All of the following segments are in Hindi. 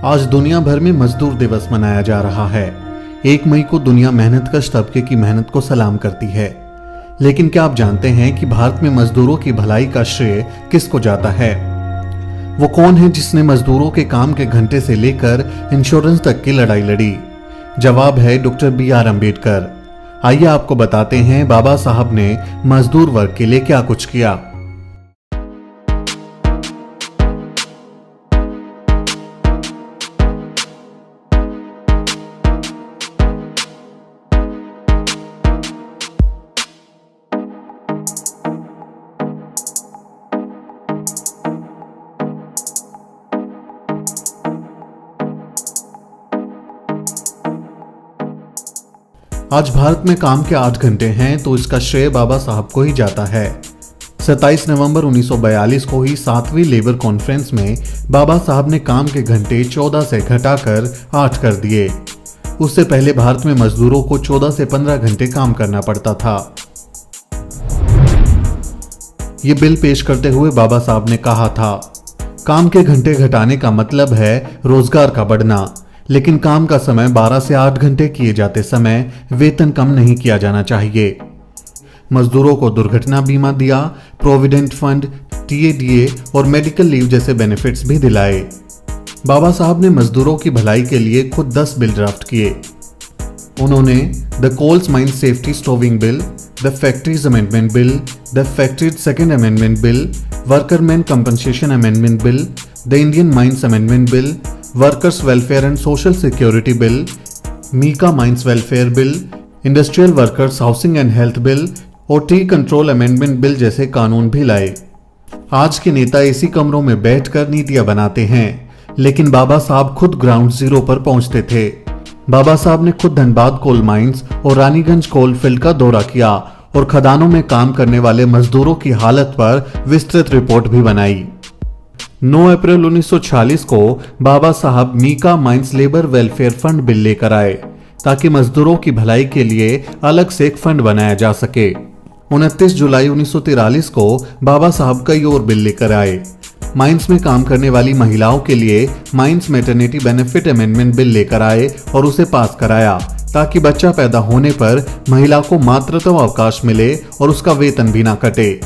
आज दुनिया भर में मजदूर दिवस मनाया जा रहा है। 1 मई को दुनिया मेहनतकश तबके की मेहनत को सलाम करती है। लेकिन क्या आप जानते हैं कि भारत में मजदूरों की भलाई का श्रेय किसको जाता है? वो कौन है जिसने मजदूरों के काम के घंटे से लेकर इंश्योरेंस तक की लड़ाई लड़ी? जवाब है डॉक्टर BR अम्बेडकर। आइए आपको बताते हैं बाबा साहब ने मजदूर वर्ग के लिए क्या कुछ किया। आज भारत में काम के 8 घंटे हैं तो इसका श्रेय बाबा साहब को ही जाता है। 27 नवंबर 1942 को ही 7वीं लेबर कॉन्फ्रेंस में बाबा साहब ने काम के घंटे 14 से घटाकर 8 कर दिए। उससे पहले भारत में मजदूरों को 14 से 15 घंटे काम करना पड़ता था। ये बिल पेश करते हुए बाबा साहब ने कहा था, काम के घंटे घटाने का मतलब है रोजगार का बढ़ना, लेकिन काम का समय 12 से 8 घंटे किए जाते समय वेतन कम नहीं किया जाना चाहिए। मजदूरों को दुर्घटना बीमा दिया, प्रोविडेंट फंड, TADA और मेडिकल लीव जैसे बेनिफिट्स भी दिलाए। बाबा साहब ने मजदूरों की भलाई के लिए खुद 10 बिल ड्राफ्ट किए। उन्होंने the coals mine safety stowing bill, the factories amendment bill, the factories second amendment bill, workman compensation amendment bill, the Indian mines amendment bill, workers welfare and social security bill, mica mines welfare bill, industrial workers housing and health bill और टी कंट्रोल अमेंडमेंट बिल जैसे कानून भी लाए। आज के नेता एसी कमरों में बैठकर नीतियां बनाते हैं, लेकिन बाबा साहब खुद ग्राउंड जीरो पर पहुंचते थे। बाबा साहब ने खुद धनबाद कोल माइंस और रानीगंज कोल फील्ड का दौरा किया और खदानों में काम करने वाले मजदूरों की हालत पर विस्तृत रिपोर्ट भी बनाई। 9 अप्रैल 1946 को Babasaheb mica mines labour welfare fund bill लेकर आए ताकि मजदूरों की भलाई के लिए अलग से एक फंड बनाया जा सके। 29 जुलाई 1943 को बाबा साहब कई और बिल लेकर आए। माइंस में काम करने वाली महिलाओं के लिए mines maternity benefit amendment bill लेकर आए और उसे पास कराया ताकि बच्चा पैदा होने पर महिला को मातृत्व अवकाश मिले और उसका वेतन भी ना कटे।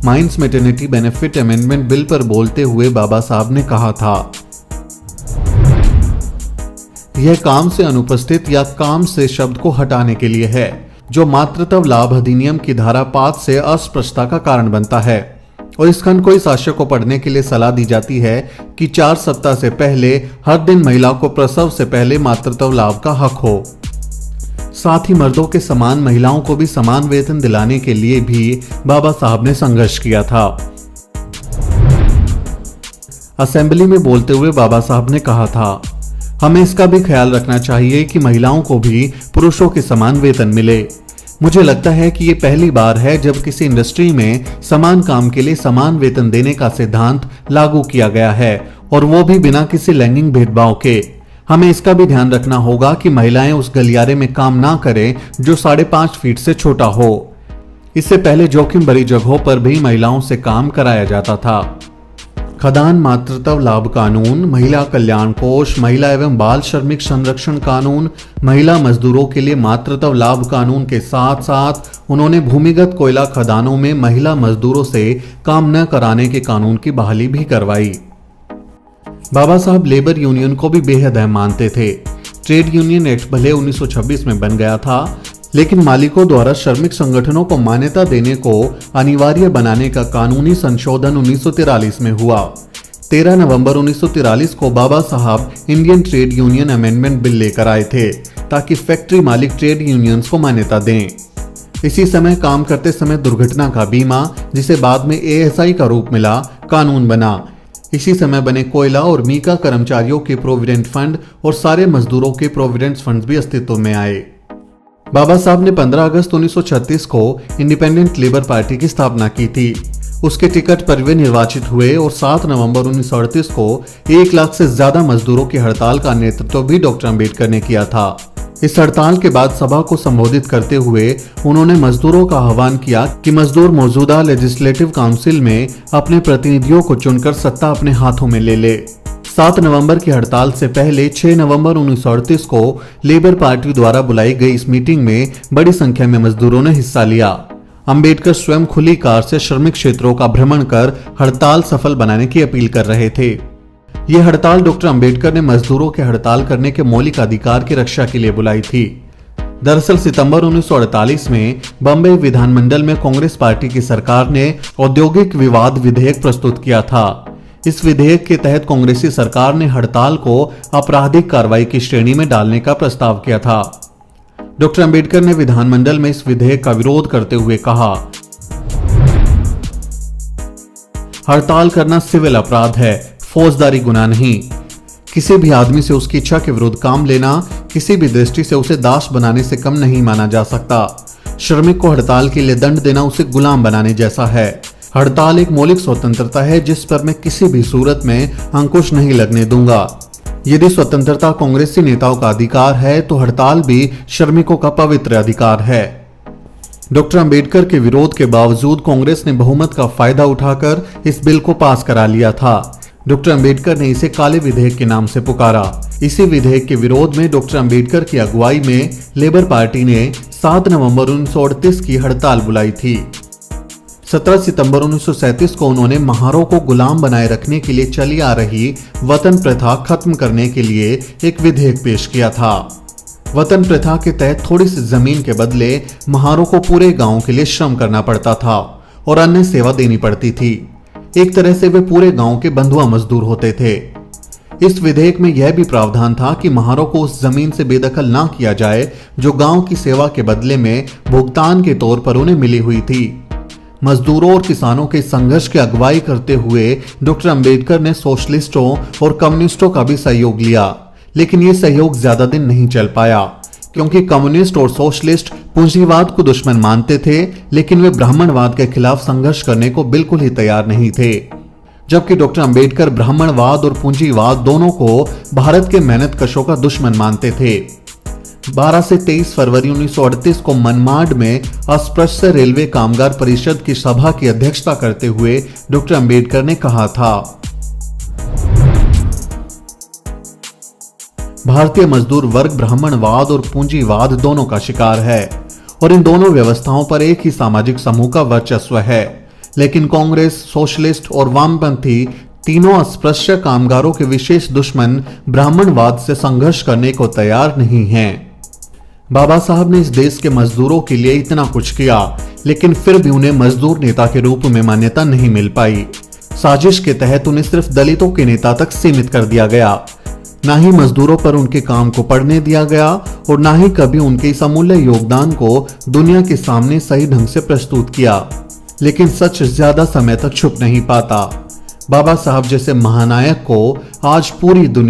Mines maternity benefit amendment bill पर बोलते हुए बाबा साहब ने कहा था, यह काम से अनुपस्थित या काम से शब्द को हटाने के लिए है, जो मातृत्व लाभ अधिनियम की धारा 5 से अस्पष्टता का कारण बनता है। और इस खंड को इस आशय को पढ़ने के लिए सलाह दी जाती है कि 4 सप्ताह से पहले हर दिन महिला को प्रसव से पहले मातृत्व लाभ का हक हो। साथ ही मर्दों के समान महिलाओं को भी समान वेतन दिलाने के लिए भी बाबा साहब ने संघर्ष किया था। असेंबली में बोलते हुए बाबा साहब ने कहा था, हमें इसका भी ख्याल रखना चाहिए कि महिलाओं को भी पुरुषों के समान वेतन मिले। मुझे लगता है कि ये पहली बार है जब किसी इंडस्ट्री में समान काम के लिए समान वेतन देने का सिद्धांत लागू किया गया है, और वो भी बिना किसी लैंगिक भेदभाव के। हमें इसका भी ध्यान रखना होगा कि महिलाएं उस गलियारे में काम ना करें जो 5.5 फीट से छोटा हो। इससे पहले जोखिम भरी जगहों पर भी महिलाओं से काम कराया जाता था। खदान मातृत्व लाभ कानून, महिला कल्याण कोष, महिला एवं बाल श्रमिक संरक्षण कानून, महिला मजदूरों के लिए मातृत्व लाभ कानून के साथ साथ उन्होंने भूमिगत कोयला खदानों में महिला मजदूरों से काम न कराने के कानून की बहाली भी करवाई। बाबा साहब लेबर यूनियन को भी बेहद अहम मानते थे। ट्रेड यूनियन एक्ट भले 1926 में बन गया था, लेकिन मालिकों द्वारा श्रमिक संगठनों को मान्यता देने को अनिवार्य बनाने का कानूनी संशोधन 1943 में हुआ। 13 नवंबर 1943 को बाबा साहब Indian trade union amendment bill लेकर आए थे ताकि फैक्ट्री मालिक ट्रेड यूनियंस को मान्यता दें। इसी समय काम करते समय दुर्घटना का बीमा, जिसे बाद में ASI का रूप मिला, कानून बना। इसी समय बने कोयला और मीका कर्मचारियों के प्रोविडेंट फंड और सारे मजदूरों के प्रोविडेंट फंड भी अस्तित्व में आए। बाबा साहब ने 15 अगस्त 1936 को इंडिपेंडेंट लेबर पार्टी की स्थापना की थी। उसके टिकट पर वे निर्वाचित हुए और 7 नवंबर 1938 को 1 लाख से ज्यादा मजदूरों की हड़ताल का नेतृत्व भी डॉक्टर अम्बेडकर ने किया था। इस हड़ताल के बाद सभा को संबोधित करते हुए उन्होंने मजदूरों का आह्वान किया कि मजदूर मौजूदा लेजिस्लेटिव काउंसिल में अपने प्रतिनिधियों को चुनकर सत्ता अपने हाथों में ले ले। 7 नवंबर की हड़ताल से पहले 6 नवंबर 1938 को लेबर पार्टी द्वारा बुलाई गई इस मीटिंग में बड़ी संख्या में मजदूरों ने हिस्सा लिया। अंबेडकर स्वयं खुली कार से श्रमिक क्षेत्रों का भ्रमण कर हड़ताल सफल बनाने की अपील कर रहे थे। यह हड़ताल डॉक्टर अंबेडकर ने मजदूरों के हड़ताल करने के मौलिक अधिकार की रक्षा के लिए बुलाई थी। दरअसल सितंबर 1948 में बम्बई विधानमंडल में कांग्रेस पार्टी की सरकार ने औद्योगिक विवाद विधेयक प्रस्तुत किया था। इस विधेयक के तहत कांग्रेसी सरकार ने हड़ताल को आपराधिक कार्रवाई की श्रेणी में डालने का प्रस्ताव किया था। डॉक्टर अंबेडकर ने विधानमंडल में इस विधेयक का विरोध करते हुए कहा, हड़ताल करना सिविल अपराध है, फौजदारी गुनाह नहीं। किसी भी आदमी से उसकी इच्छा के विरुद्ध काम लेना किसी भी दृष्टि से उसे दास बनाने से कम नहीं माना जा सकता। श्रमिक को हड़ताल के लिए दंड देना उसे गुलाम बनाने जैसा है। हड़ताल एक मौलिक स्वतंत्रता है जिस पर मैं किसी भी सूरत में अंकुश नहीं लगने दूंगा। यदि स्वतंत्रता कांग्रेसी नेताओं का अधिकार है तो हड़ताल भी श्रमिकों का पवित्र अधिकार है। डॉक्टर अंबेडकर के विरोध के बावजूद कांग्रेस ने बहुमत का फायदा उठाकर इस बिल को पास करा लिया था। डॉक्टर अंबेडकर ने इसे काले विधेयक के नाम से पुकारा। इसी विधेयक के विरोध में डॉक्टर अंबेडकर की अगुवाई में लेबर पार्टी ने 7 नवंबर 1938 की हड़ताल बुलाई थी। 17 सितंबर 1937 को उन्होंने महारों को गुलाम बनाए रखने के लिए चली आ रही वतन प्रथा खत्म करने के लिए एक विधेयक पेश किया था। वतन प्रथा के तहत थोड़ी सी जमीन के बदले महारों को पूरे गांव के लिए श्रम करना पड़ता था और अन्य सेवा देनी पड़ती थी। एक तरह से वे पूरे गांव के बंधुआ मजदूर होते थे। इस विधेयक में यह भी प्रावधान था कि महारों को उस जमीन से बेदखल ना किया जाए जो गांव की सेवा के बदले में भुगतान के तौर पर उन्हें मिली हुई थी। मजदूरों और किसानों के संघर्ष की अगुवाई करते हुए डॉक्टर अंबेडकर ने सोशलिस्टों और कम्युनिस्टों का भी सहयोग लिया, लेकिन ये सहयोग ज्यादा दिन नहीं चल पाया क्योंकि कम्युनिस्ट और सोशलिस्ट पूंजीवाद को दुश्मन मानते थे, लेकिन वे ब्राह्मणवाद के खिलाफ संघर्ष करने को बिल्कुल ही तैयार नहीं थे। जबकि डॉक्टर अंबेडकर ब्राह्मणवाद और पूंजीवाद दोनों को भारत के मेहनतकशों का दुश्मन मानते थे। 12 से 23 फरवरी 1938 को मनमाड में अस्पृश्य रेलवे कामगार परिषद की सभा की अध्यक्षता करते हुए डॉक्टर अंबेडकर ने कहा था, भारतीय मजदूर वर्ग ब्राह्मणवाद और पूंजीवाद दोनों का शिकार है और इन दोनों व्यवस्थाओं पर एक ही सामाजिक समूह का वर्चस्व है, लेकिन कांग्रेस, सोशलिस्ट और वामपंथी तीनों अस्पृश्य कामगारों के विशेष दुश्मन ब्राह्मणवाद से संघर्ष करने को तैयार नहीं हैं। बाबा साहब ने इस देश के मजदूरों के लिए इतना कुछ किया, लेकिन फिर भी उन्हें मजदूर नेता के रूप में मान्यता नहीं मिल पाई। साजिश के तहत उन्हें सिर्फ दलितों के नेता तक सीमित कर दिया गया। ना ही मजदूरों पर उनके काम को पढ़ने दिया गया और ना ही कभी उनके इस अमूल्य योगदान को दुनिया के सामने सही ढंग से प्रस्तुत किया। लेकिन सच ज्यादा समय तक छुप नहीं पाता। बाबा साहब जैसे महानायक को आज पूरी दुनिया